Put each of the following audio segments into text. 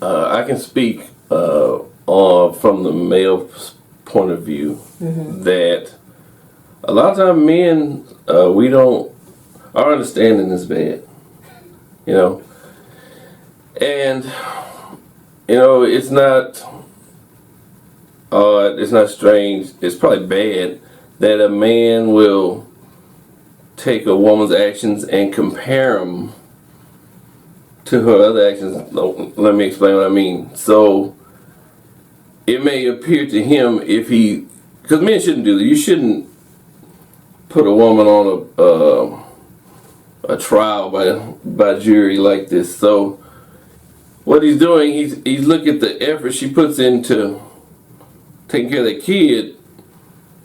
I can speak from the male point of view that a lot of times men, we don't, our understanding is bad, you know, and it's not odd, it's not strange, it's probably bad that a man will take a woman's actions and compare them to her other actions. Let me explain what I mean. So it may appear to him because men shouldn't do that. You shouldn't put a woman on a trial by jury like this. So what he's doing, he's looking at the effort she puts into taking care of the kid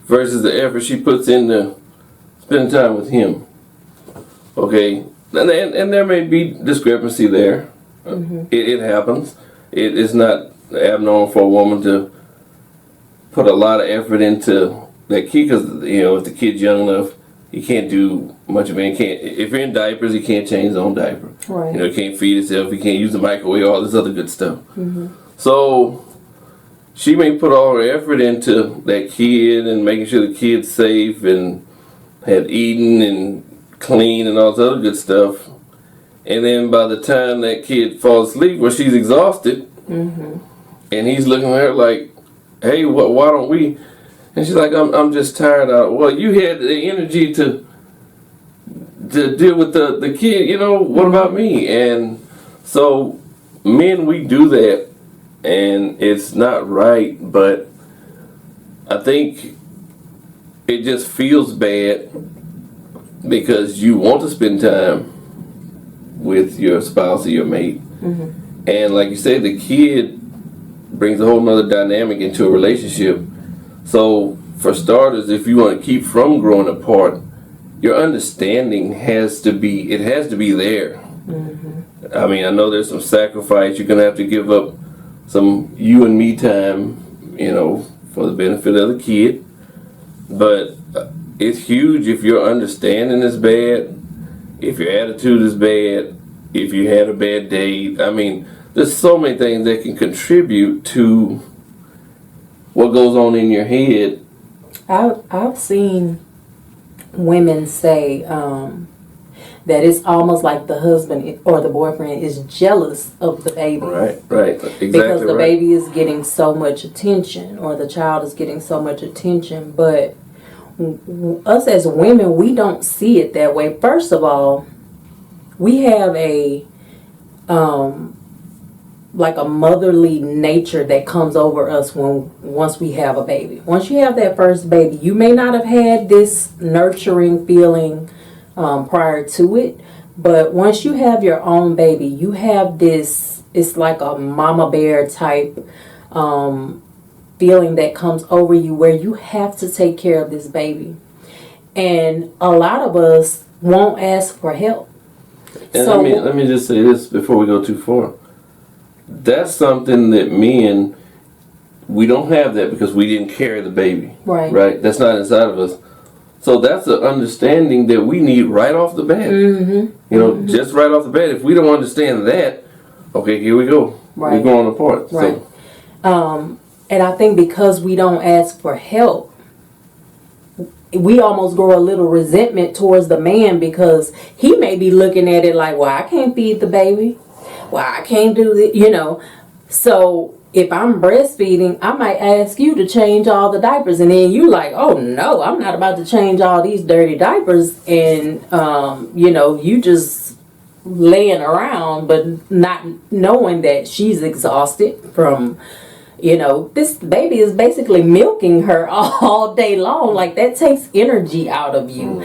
versus the effort she puts into spending time with him. Okay, and there may be discrepancy there. It happens. It is not abnormal for a woman to put a lot of effort into that kid because if the kid's young enough, he can't do much of it. If you're in diapers, he can't change his own diaper. Right. He can't feed himself. He can't use the microwave. All this other good stuff. So she may put all her effort into that kid and making sure the kid's safe and have eaten and clean and all this other good stuff. And then by the time that kid falls asleep, well, she's exhausted, and he's looking at her like, "Hey, why don't we?" And she's like, "I'm just tired out." Well, you had the energy to deal with the kid. What about me? And so men, we do that, and it's not right. But I think it just feels bad because you want to spend time with your spouse or your mate. And like you said, the kid brings a whole nother dynamic into a relationship. So for starters, if you want to keep from growing apart, your understanding has to be there. I mean, I know there's some sacrifice. You're going to have to give up some you and me time, for the benefit of the kid. But it's huge if your understanding is bad, if your attitude is bad, if you had a bad date. I mean, there's so many things that can contribute to what goes on in your head. I've seen women say that it's almost like the husband or the boyfriend is jealous of the baby. Right, exactly. Because the baby is getting so much attention or the child is getting so much attention. But us as women, we don't see it that way. First of all, we have a motherly nature that comes over us once we have a baby. Once you have that first baby, you may not have had this nurturing feeling prior to it, but once you have your own baby, you have this, it's like a mama bear type feeling that comes over you where you have to take care of this baby. And a lot of us won't ask for help. And so, let me just say this before we go too far. That's something that men, we don't have that because we didn't carry the baby. Right? That's not inside of us. So that's an understanding that we need right off the bat. Just right off the bat. If we don't understand that, okay, here we go. We're going apart. Right. So. And I think because we don't ask for help, we almost grow a little resentment towards the man because he may be looking at it like, well, I can't feed the baby. Well, I can't do this, So if I'm breastfeeding, I might ask you to change all the diapers. And then you like, oh, no, I'm not about to change all these dirty diapers. And, you just laying around, but not knowing that she's exhausted from... this baby is basically milking her all day long. Like, that takes energy out of you.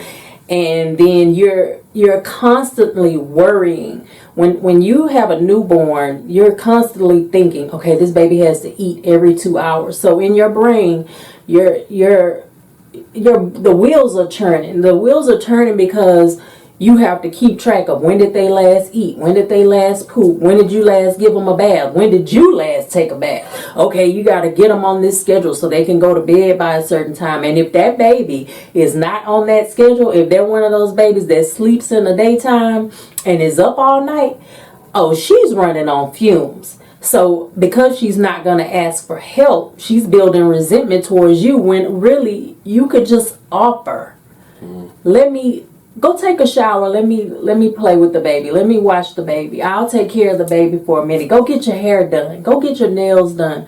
And then you're constantly worrying. When you have a newborn, you're constantly thinking, okay, this baby has to eat every 2 hours. So in your brain, the wheels are turning. The wheels are turning because you have to keep track of when did they last eat, when did they last poop, when did you last give them a bath, when did you last take a bath. Okay, you got to get them on this schedule so they can go to bed by a certain time. And if that baby is not on that schedule, if they're one of those babies that sleeps in the daytime and is up all night, oh, she's running on fumes. So because she's not going to ask for help, she's building resentment towards you when really you could just offer. Let me go take a shower. Let me play with the baby. Let me watch the baby. I'll take care of the baby for a minute. Go get your hair done. Go get your nails done.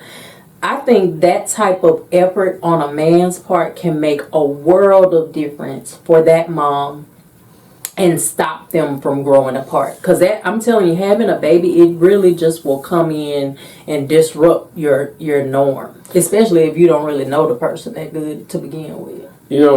I think that type of effort on a man's part can make a world of difference for that mom and stop them from growing apart. Because I'm telling you, having a baby, it really just will come in and disrupt your norm, especially if you don't really know the person that good to begin with. You know,